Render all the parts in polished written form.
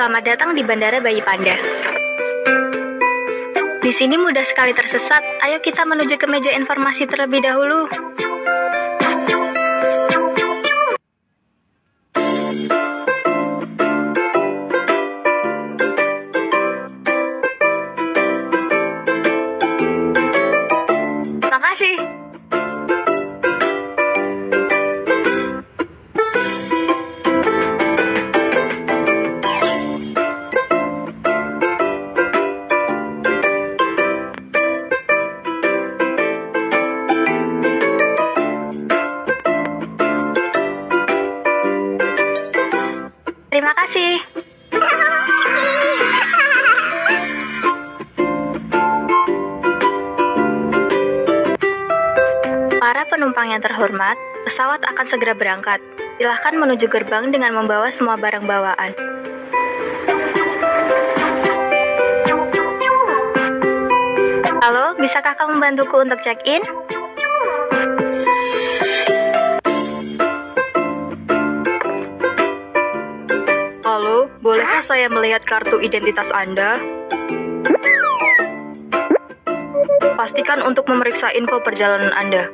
Selamat datang di Bandara Bayi Panda. Di sini mudah sekali tersesat. Ayo kita menuju ke meja informasi terlebih dahulu. Makasih. Terima kasih. Para penumpang yang terhormat, pesawat akan segera berangkat. Silahkan menuju gerbang dengan membawa semua barang bawaan. Halo, bisakah kamu membantuku untuk check-in? Halo, bolehkah saya melihat kartu identitas Anda? Pastikan untuk memeriksa info perjalanan Anda.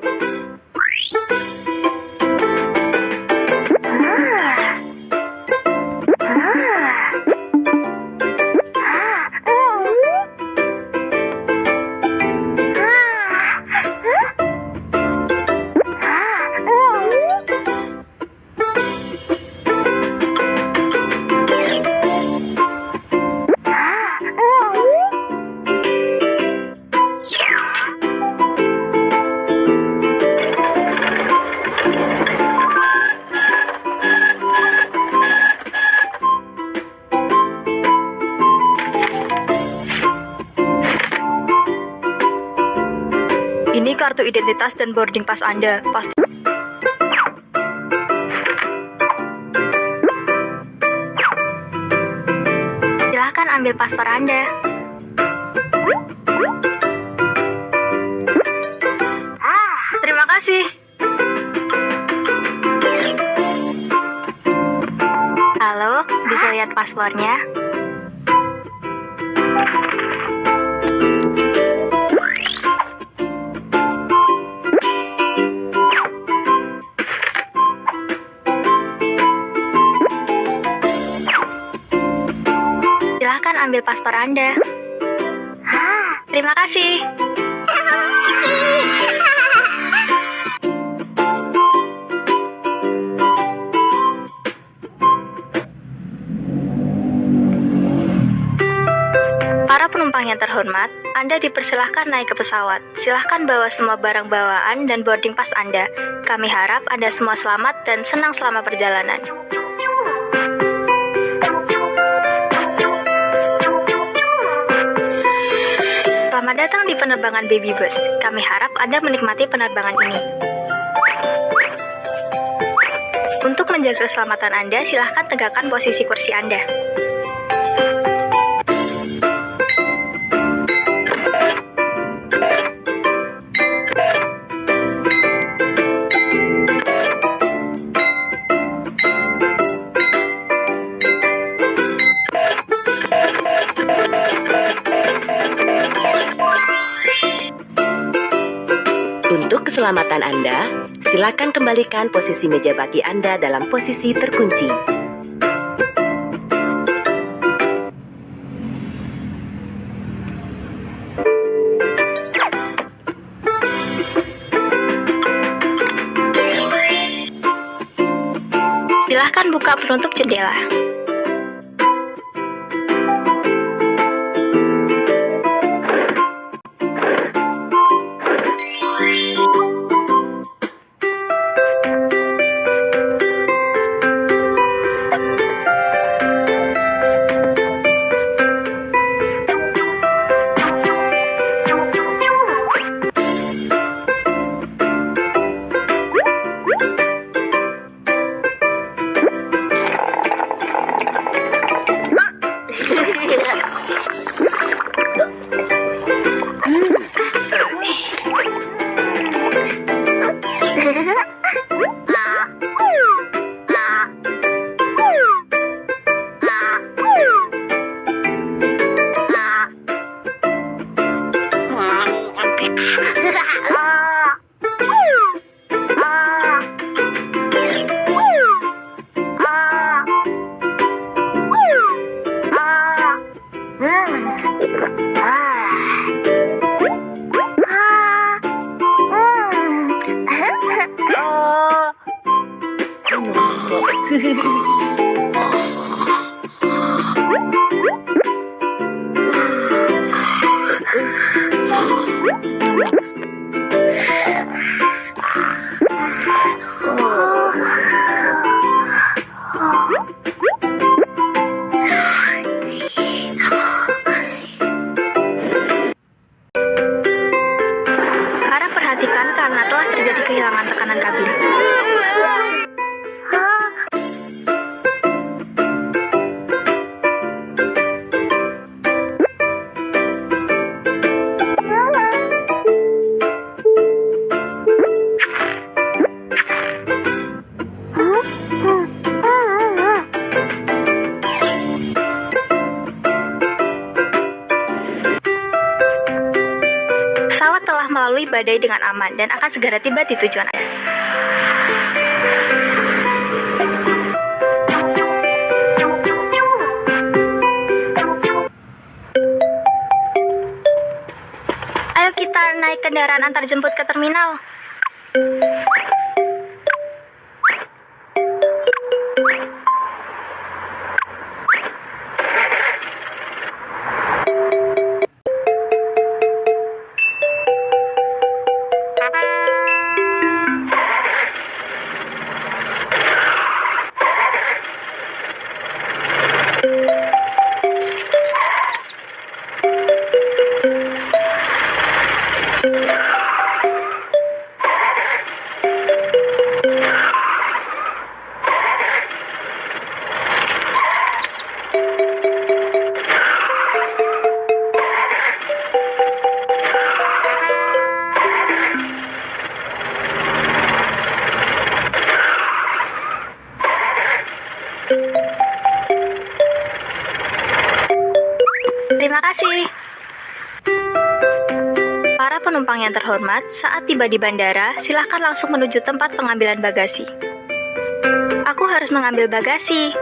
Ini kartu identitas dan boarding pass Anda. Silahkan ambil paspor Anda. Terima kasih. Halo, bisa lihat paspornya? Silahkan ambil paspor Anda. Terima kasih. Para penumpang yang terhormat, Anda dipersilahkan naik ke pesawat. Silahkan bawa semua barang bawaan dan boarding pass Anda. Kami harap Anda semua selamat dan senang selama perjalanan. Selamat datang di penerbangan Baby Bus. Kami harap Anda menikmati penerbangan ini. Untuk menjaga keselamatan Anda, silahkan tegakkan posisi kursi Anda. Untuk keselamatan Anda, silakan kembalikan posisi meja baki Anda dalam posisi terkunci. Silahkan buka penutup jendela. Harap perhatikan karena telah terjadi kehilangan tekanan kabin. Pesawat telah melalui badai dengan aman dan akan segera tiba di tujuan Anda. Ayo kita naik kendaraan antar jemput ke terminal. Terima kasih. Para penumpang yang terhormat, saat tiba di bandara, silakan langsung menuju tempat pengambilan bagasi. Aku harus mengambil bagasi.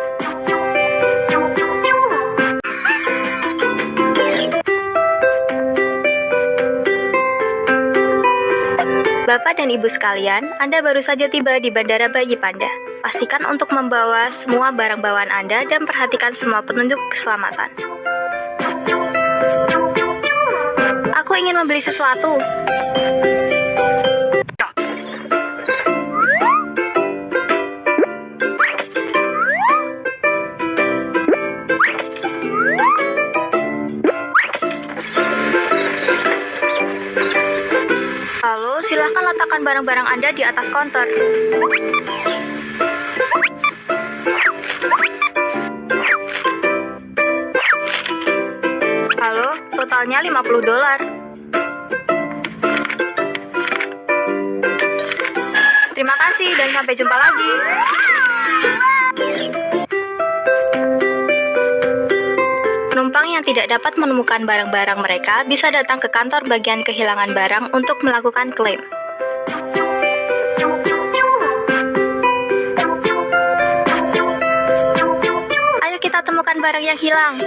Bapak dan Ibu sekalian, Anda baru saja tiba di Bandara Bayi Panda. Pastikan untuk membawa semua barang bawaan Anda dan perhatikan semua petunjuk keselamatan. Aku ingin membeli sesuatu. Lalu, silakan letakkan barang-barang Anda di atas konter. Halo, totalnya $50. Terima kasih dan sampai jumpa lagi. Penumpang yang tidak dapat menemukan barang-barang mereka bisa datang ke kantor bagian kehilangan barang untuk melakukan klaim. Ayo kita temukan barang yang hilang.